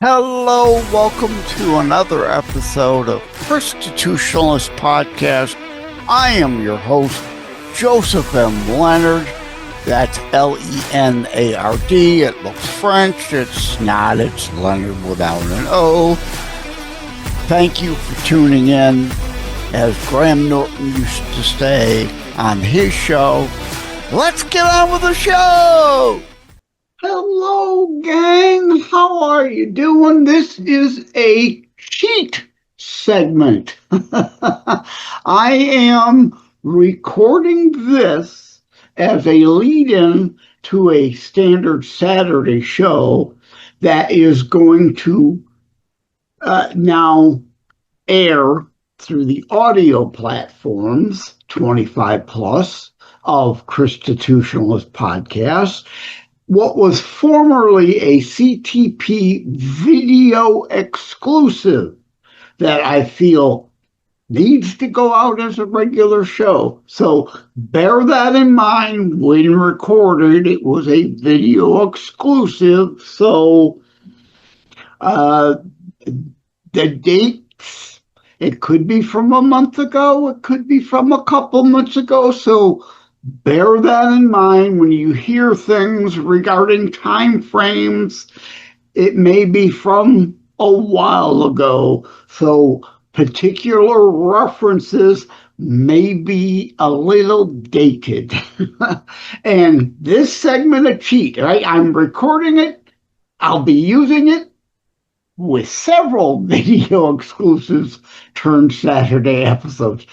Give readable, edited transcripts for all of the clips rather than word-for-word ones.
Hello, welcome to another episode of Constitutionalist Podcast. I am your host, Joseph M. Leonard. That's L-E-N-A-R-D. It looks French. It's not. It's Leonard without an O. Thank you for tuning in. As Graham Norton used to say on his show, let's get on with the show! Hello, gang. How are you doing? This is a cheat segment. I am recording this as a lead-in to a standard Saturday show that is going to now air through the audio platforms, 25 plus, of Constitutionalist Podcasts. What was formerly a CTP video exclusive that I feel needs to go out as a regular show. So bear that in mind when recorded. It was a video exclusive. So the dates, it could be from a month ago. It could be from a couple months ago. So bear that in mind when you hear things regarding time frames. It may be from a while ago, so particular references may be a little dated. And this segment of cheat, right? I'm recording it. I'll be using it with several video exclusives turned Saturday episodes.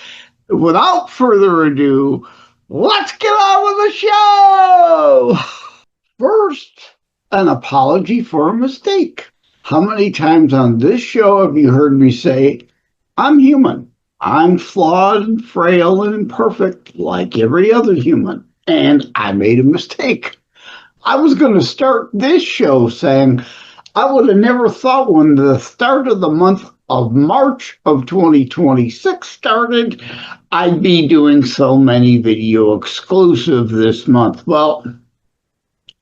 Without further ado, let's get on with the show! First, an apology for a mistake. How many times on this show have you heard me say, I'm human. I'm flawed and frail and imperfect like every other human. And I made a mistake. I was going to start this show saying, I would have never thought when the start of the month of March of 2026 started, I'd be doing so many video exclusive this month. Well,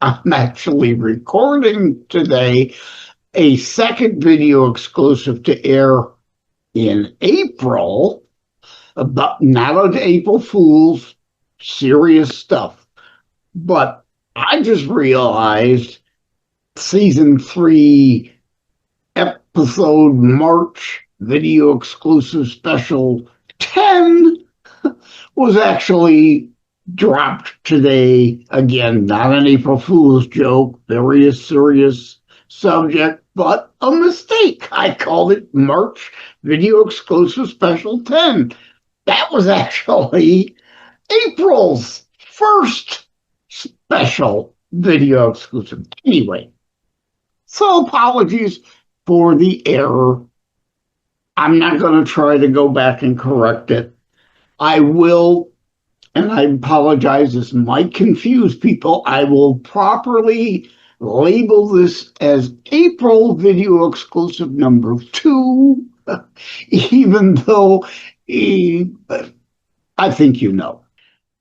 I'm actually recording today a second video exclusive to air in April, but not an April Fool's, serious stuff. But I just realized season 3 episode March video exclusive special 10 was actually dropped today. Again, not an April Fool's joke, very serious subject, but a mistake. I called it March video exclusive special 10. That was actually April's first special video exclusive. Anyway, so apologies for the error. I'm not going to try to go back and correct it. I will, and I apologize, this might confuse people. I will properly label this as April video exclusive number 2, even though I think you know.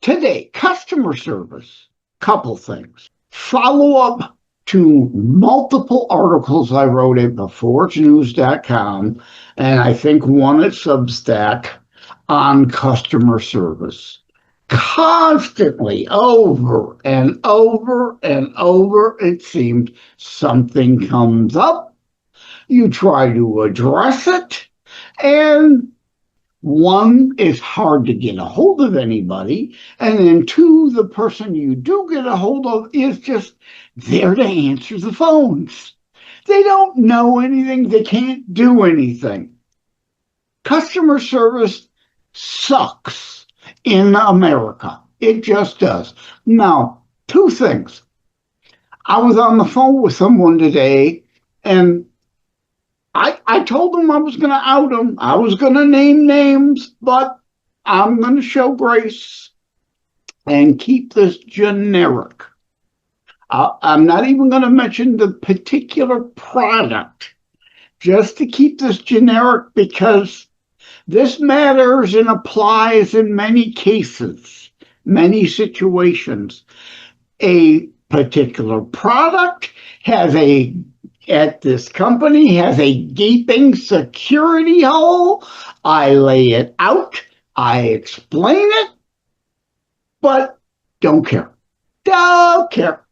Today, customer service, couple things. Follow up to multiple articles I wrote at theforgenews.com, and I think one at Substack on customer service. Constantly, over and over and over, it seems something comes up. You try to address it, and one, it's hard to get a hold of anybody, and then two, the person you do get a hold of is just there to answer the phones. They don't know anything. They can't do anything. Customer service sucks in America. It just does. Now, two things. I was on the phone with someone today, and I told them I was going to out them. I was going to name names, but I'm going to show grace and keep this generic. I'm not even going to mention the particular product, just to keep this generic, because this matters and applies in many cases, many situations. A particular product has a at this company has a gaping security hole. I lay it out. I explain it, but don't care. Don't care.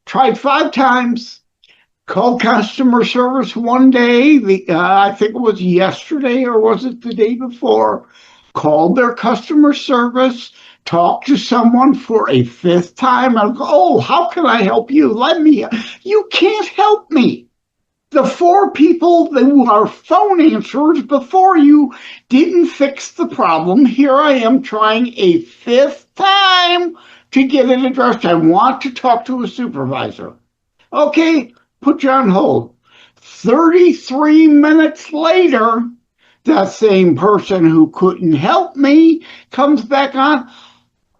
Tried 5 times. Called customer service one day. I think it was yesterday or was it the day before? Called their customer service. Talked to someone for a 5th time. I go, oh, how can I help you? You can't help me. The 4 people that were phone answers before you didn't fix the problem. Here I am trying a 5th time to get it addressed. I want to talk to a supervisor. Okay, put you on hold. 33 minutes later, that same person who couldn't help me comes back on.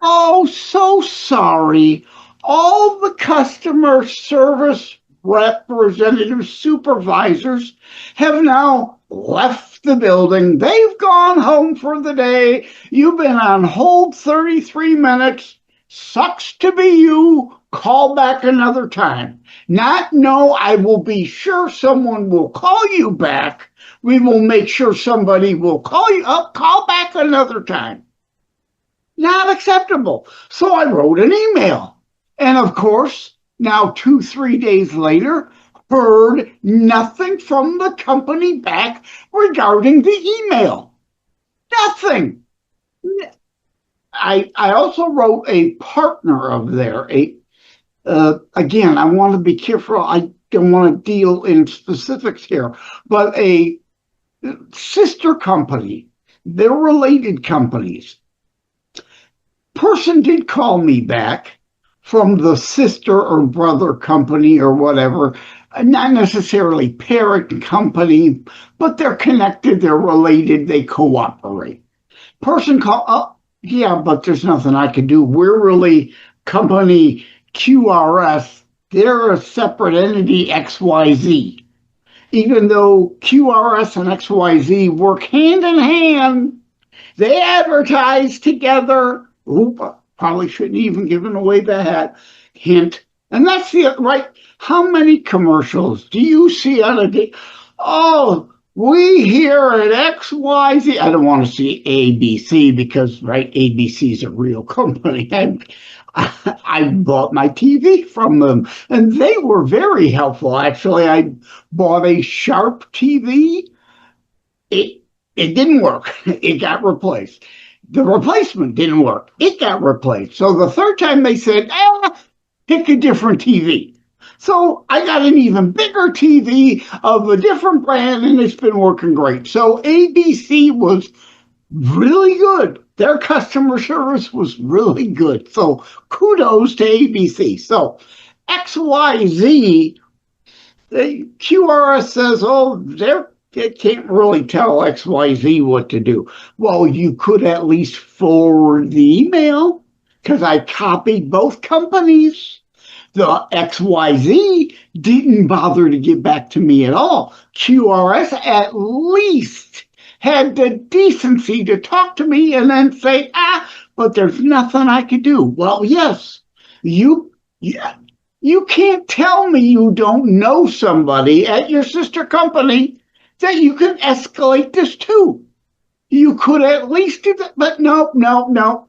Oh, so sorry. All the customer service representative supervisors have now left the building. They've gone home for the day. You've been on hold 33 minutes. Sucks to be you. Call back another time. Not, no, I will be sure someone will call you back. We will make sure somebody will call you up. Call back another time. Not acceptable. So I wrote an email. And of course, now 2-3 days later, heard nothing from the company back regarding the email. Nothing. I also wrote a partner of there. Again, I want to be careful. I don't want to deal in specifics here, but a sister company. They're related companies. Person did call me back from the sister or brother company or whatever, not necessarily parent company, but they're connected, they're related, they cooperate. Person called, oh, yeah, but there's nothing I can do. We're really company QRS. They're a separate entity, XYZ. Even though QRS and XYZ work hand in hand, they advertise together. Oop, probably shouldn't even given away that hint. And that's the right. How many commercials do you see on a day? Oh, we here at XYZ. I don't want to see ABC because, right, ABC is a real company. I bought my TV from them, and they were very helpful. Actually, I bought a Sharp TV. It didn't work. It got replaced. The replacement didn't work. It got replaced. So the 3rd time they said, pick a different TV. So I got an even bigger TV of a different brand, and it's been working great. So ABC was really good. Their customer service was really good. So kudos to ABC. So XYZ, QRS says, oh, they can't really tell XYZ what to do. Well, you could at least forward the email because I copied both companies. The XYZ didn't bother to get back to me at all. QRS at least had the decency to talk to me and then say, but there's nothing I could do. Well, yes, you can't tell me you don't know somebody at your sister company that you can escalate this to. You could at least do that, but no.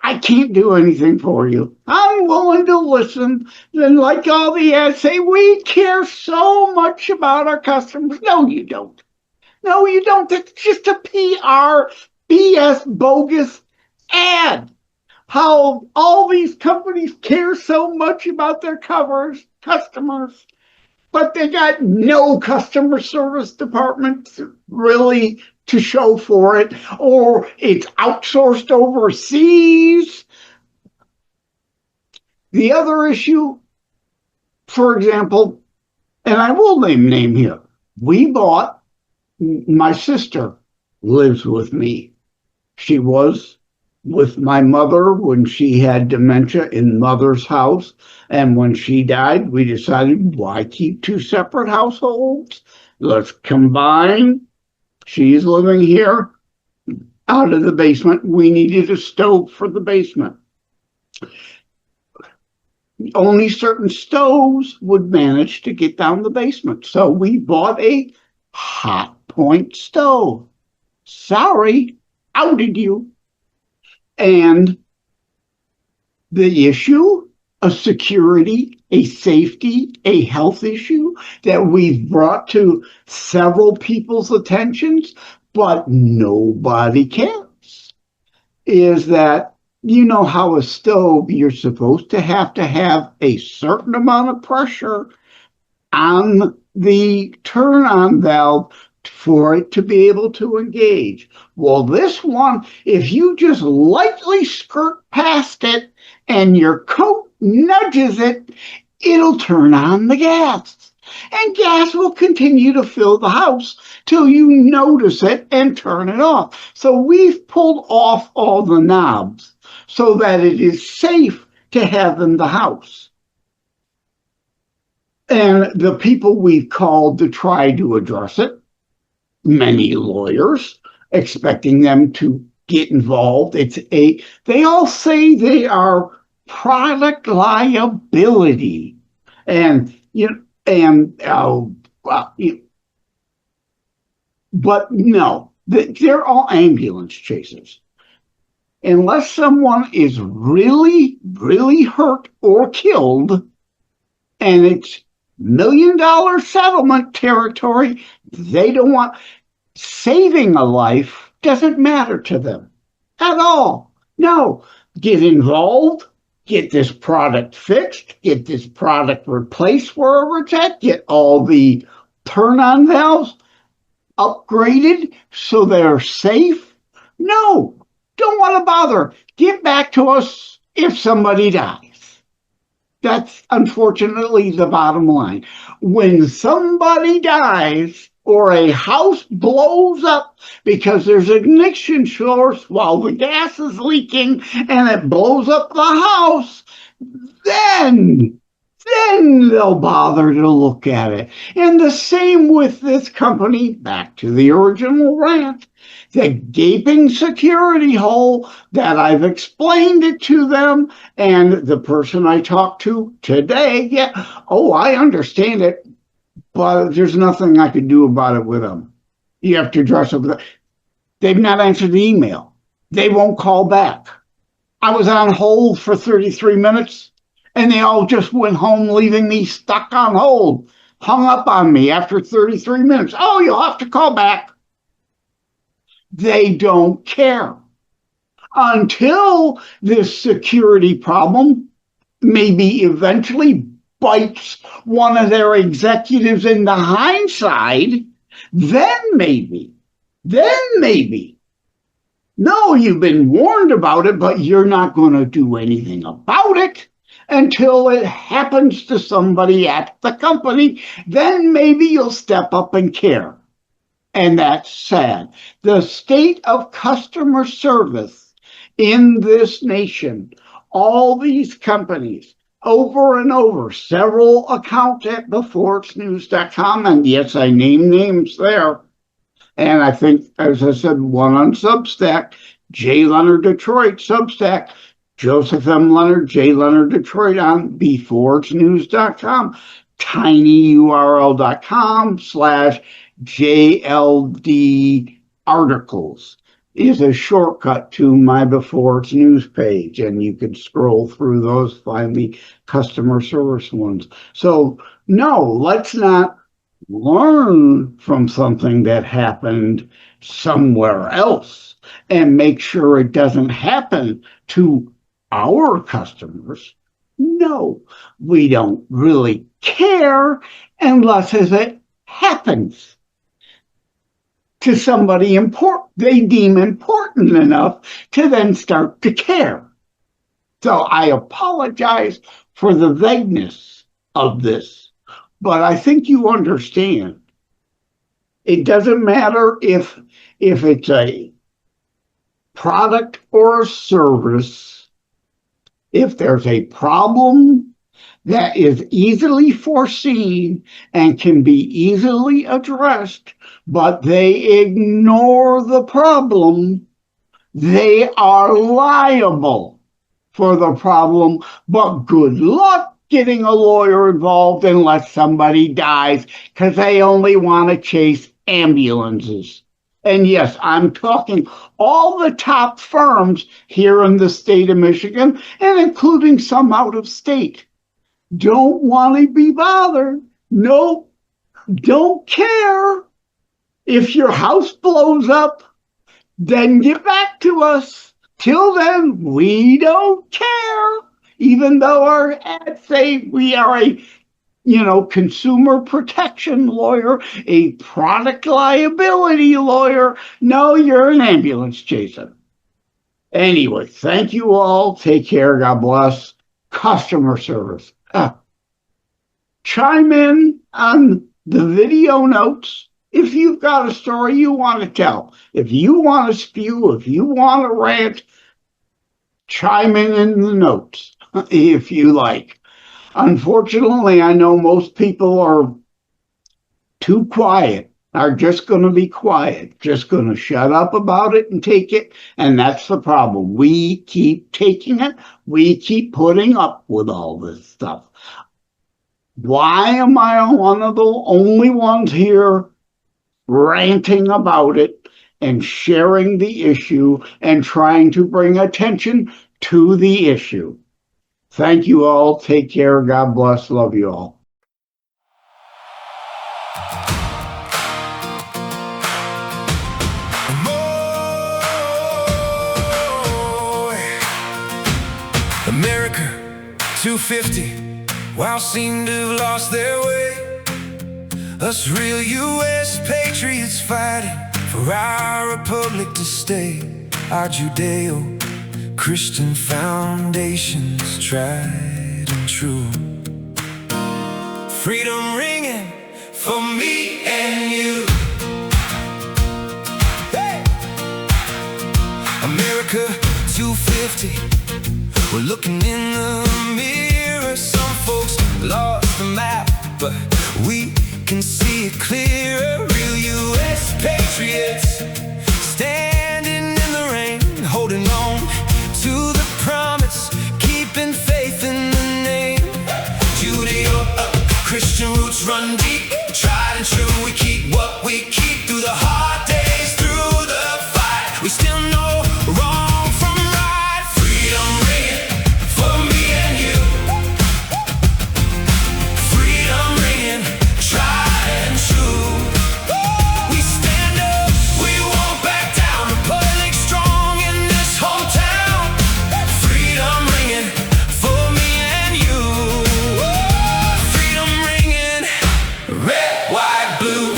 I can't do anything for you. I'm willing to listen. And like all the ads say, we care so much about our customers. No, you don't. No, you don't. It's just a PR, BS, bogus ad. How all these companies care so much about their customers, but they got no customer service department really to show for it, or it's outsourced overseas. The other issue, for example, and I will name here, my sister lives with me. She was with my mother when she had dementia in mother's house. And when she died, we decided, why keep 2 separate households? Let's combine. She's living here out of the basement. We needed a stove for the basement. only certain stoves would manage to get down the basement. So we bought a hot point stove. Sorry, outed you. And the issue, a security, a safety, a health issue that we've brought to several people's attentions, but nobody cares, is that you know how a stove, you're supposed to have a certain amount of pressure on the turn on valve for it to be able to engage. Well, this one, if you just lightly skirt past it and your coat nudges it, it'll turn on the gas. And gas will continue to fill the house till you notice it and turn it off. So we've pulled off all the knobs so that it is safe to have in the house. And the people we've called to try to address it, many lawyers, expecting them to get involved. They all say they are product liability. And, but no, they're all ambulance chasers. Unless someone is really, really hurt or killed, and it's $1 million settlement territory, they don't want. Saving a life doesn't matter to them at all. No, get involved, get this product fixed, get this product replaced wherever it's at, get all the turn-on valves upgraded so they're safe. No, don't want to bother. Get back to us if somebody dies. That's unfortunately the bottom line. When somebody dies or a house blows up because there's an ignition source while the gas is leaking and it blows up the house, then they'll bother to look at it. And the same with this company, back to the original rant. The gaping security hole that I've explained it to them, and the person I talked to today, I understand it, but there's nothing I can do about it with them. You have to address it with them. They've not answered the email. They won't call back. I was on hold for 33 minutes, and they all just went home, leaving me stuck on hold, hung up on me after 33 minutes. Oh, you'll have to call back. They don't care until this security problem maybe eventually bites one of their executives in the hindsight. Then maybe. No, you've been warned about it, but you're not going to do anything about it until it happens to somebody at the company. Then maybe you'll step up and care. And that's sad. The state of customer service in this nation, all these companies, over and over, several accounts at beforeitsnews.com, and yes, I name names there. And I think, as I said, one on Substack, JLenardDetroit, Substack, Joseph M. Leonard, JLenardDetroit on beforeitsnews.com, tinyurl.com/JLD articles is a shortcut to my Before It's News page, and you can scroll through those, find the customer service ones. So no, let's not learn from something that happened somewhere else and make sure it doesn't happen to our customers. No, we don't really care unless it happens to somebody important, they deem important enough to then start to care. So I apologize for the vagueness of this, but I think you understand. It doesn't matter if it's a product or a service. If there's a problem that is easily foreseen and can be easily addressed, but they ignore the problem, they are liable. for the problem, but good luck getting a lawyer involved unless somebody dies because they only want to chase ambulances. And yes, I'm talking all the top firms here in the state of Michigan and including some out of state. Don't want to be bothered. Nope, don't care. If your house blows up, then get back to us. Till then, we don't care. Even though our ads say we are a, consumer protection lawyer, a product liability lawyer. No, you're an ambulance chaser. Anyway, thank you all. Take care. God bless. Customer service. Chime in on the video notes if you've got a story you want to tell. If you want to spew, if you want to rant, chime in the notes if you like. Unfortunately, I know most people are too quiet, are just going to be quiet, just going to shut up about it and take it. And that's the problem. We keep taking it. We keep putting up with all this stuff. Why am I one of the only ones here ranting about it and sharing the issue and trying to bring attention to the issue? Thank you all. Take care. God bless. Love you all. America 250. Wow, seem to have lost their way. Us real U.S. patriots fighting for our republic to stay. Our Judeo-Christian foundations tried and true. Freedom ringing for me and you. Hey! America 250. We're looking in the mirror. Some folks lost the map, but we can see it clearer. Real U.S. patriots standing in the rain, holding on to the promise, keeping faith in the name. Judeo-Christian roots run deep, tried and true. We keep what we keep through the hard days, through the fight. We still know wrong from right. Freedom ringing for me and you. Freedom ringing, tried and true. We stand up, we won't back down. Republic strong in this hometown. Freedom ringing for me and you. Freedom ringing, red, white, blue.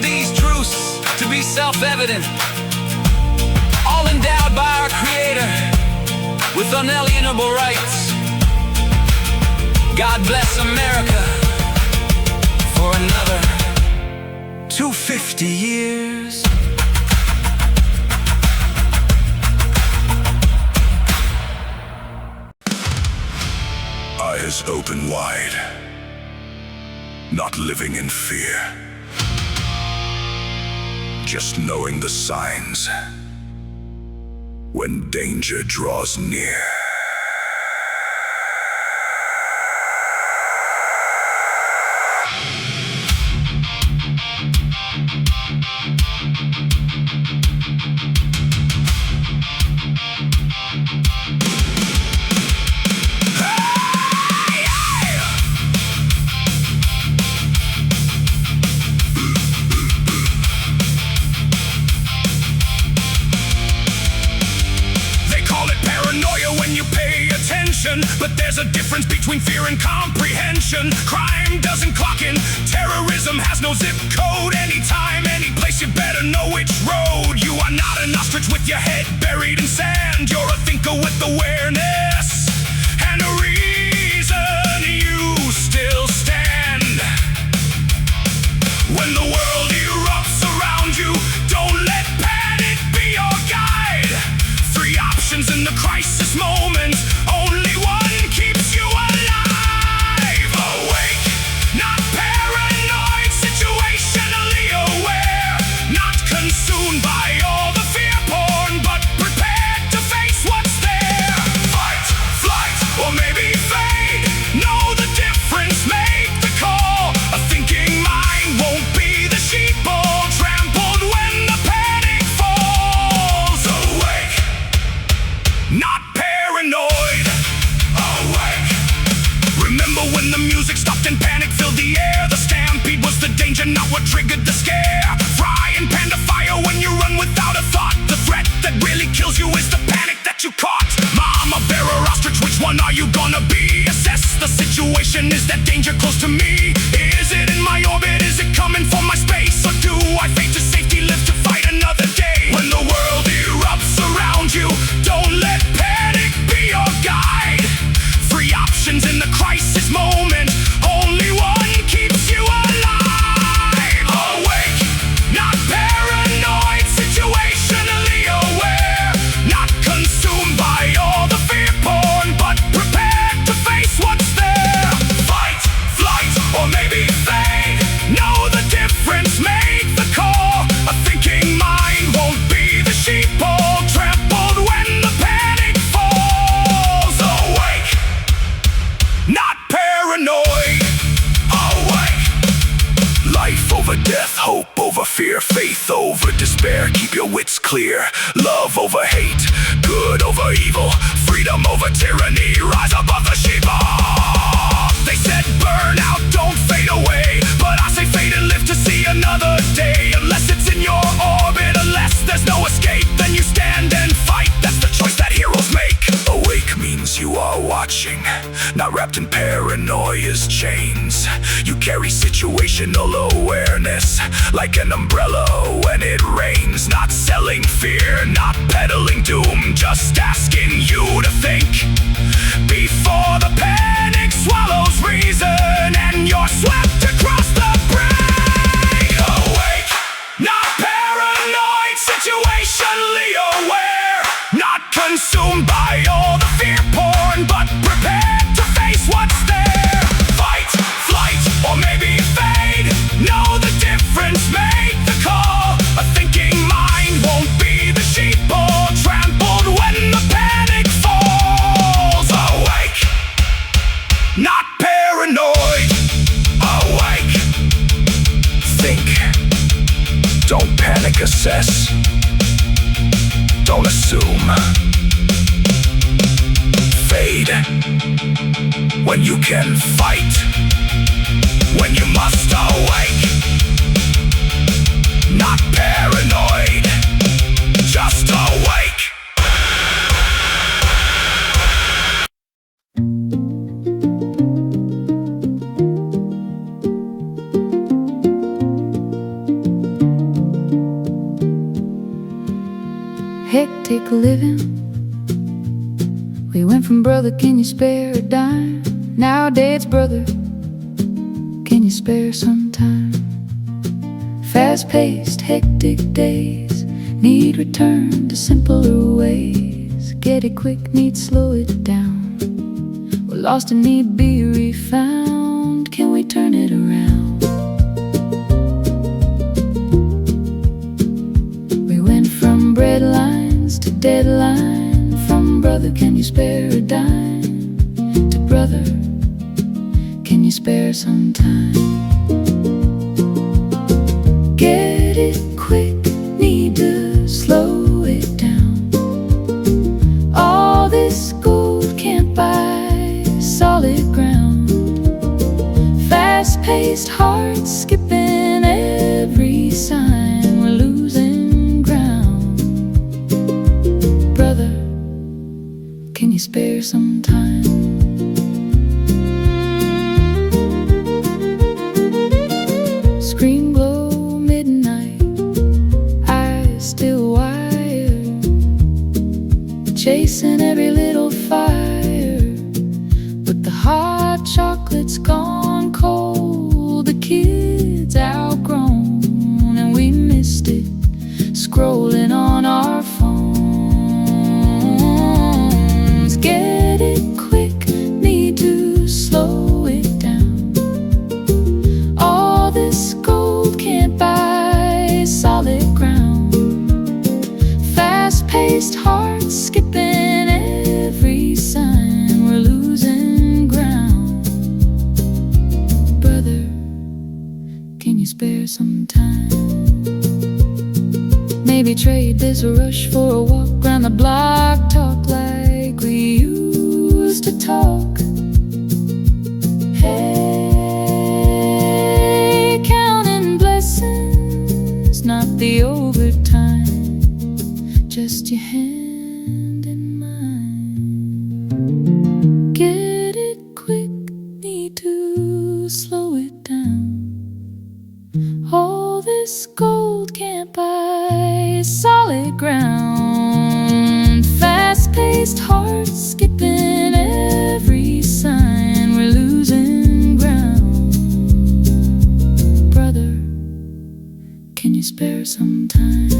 these truths to be self-evident, all endowed by our Creator with unalienable rights. God bless America for another 250 years. Eyes open wide, not living in fear, just knowing the signs when danger draws near. But there's a difference between fear and comprehension. Crime doesn't clock in, terrorism has no zip code. Anytime, any place, you better know which road. You are not an ostrich with your head buried in sand. You're a thinker with awareness and a reason you still stand. When the world erupts around you, don't let panic be your guide. Three options in the crisis moment, only one keeps you alive. Awake, not paranoid, situationally aware, not consumed by all the fear porn, but prepared to face what's there. Fight, flight, or maybe fade, know the difference, make the call. A thinking mind won't be the sheeple, trampled when the panic falls. Awake, not paranoid. Awake. Remember when the music stopped and panic filled the air? The stampede was the danger, not what triggered the scare. Fry and panda fire when you run without a thought. The threat that really kills you is the panic that you caught. Mama bear or ostrich, which one are you gonna be? Assess the situation, is that danger close to me? Is it in my orbit, is it coming from my space? Or do I fade to safety, live to fight another day? When the world erupts around you, don't let panic be your guide. Three options in the crisis moment, only one keeps you alive. Awake, not paranoid, situationally aware, not consumed by all the fear porn, but prepared to face what's there. Fight, flight, or maybe fade, know the difference, make the call. A thinking mind won't be the sheeple, trampled when the panic falls. Awake, not paranoid. Awake. Life over death, hope over fear, faith over despair. Keep your wits clear. Love over hate, good over evil, freedom over tyranny. Rise above the sheep. They said burn out, don't fade away, but I say fade and live to see another day. Unless it's in your orbit, unless there's no escape, then you stand and fight. That's the choice that heroes make. Awake means you are watching, not wrapped in paranoia's chains. You carry situational awareness like an umbrella when it rains. Not selling fear, not peddling doom, just asking you to think before the panic swallows reason and you're swept across the brain. Awake, not paranoid, situationally aware, not consumed by all the fear porn, but prepared to face what's there. Fight, flight, or maybe fade, know the difference, make the call. A thinking mind won't be the sheeple, trampled when the panic falls. Awake, not paranoid. Awake. Think, don't panic, assess, don't assume. Fade when you can fight, when you must awake. Not paranoid, just awake. hectic living. We went from brother, can you spare a dime? Nowadays, brother, can you spare some time? Fast-paced, hectic days need return to simpler ways. Get it quick, need slow it down. We're lost and need be refound. Can we turn it around? We went from bread lines to deadline. From brother, can you spare a dime? To brother, can you spare some time? Get it quick, need to slow it down. All this gold can't buy solid ground. Fast-paced hearts skipping every sign. We're losing ground. Brother, can you spare some time? Screen glow midnight, eyes still wired, chasing every little fire. But the hot chocolate's gone cold, the kids outgrown, and we missed it, scrolling on our phones. Get it quick, need to slow it down. All this gold can't buy solid ground. Fast-paced hearts skipping every sign. We're losing ground. Brother, can you spare some time? Maybe trade this rush for a walk round the block. Talk like we used to talk. Hey, counting blessings, not the overtime, just your hand in mine. Get it quick, need to slow it down. All this gold can't buy solid ground. Fast-paced hearts skipping every sign. We're losing ground. Brother, can you spare some time?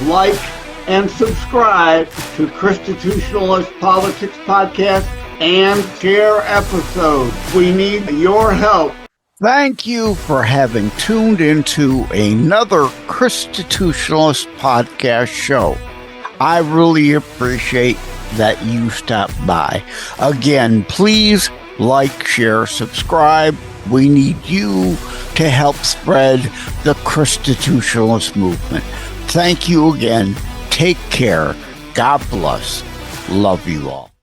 Like and subscribe to Constitutionalist Politics Podcast and share episodes. We need your help. Thank you for having tuned into another Constitutionalist Podcast show. I really appreciate that you stopped by. Again, please like, share, subscribe. We need you to help spread the Constitutionalist movement. Thank you again. Take care. God bless. Love you all.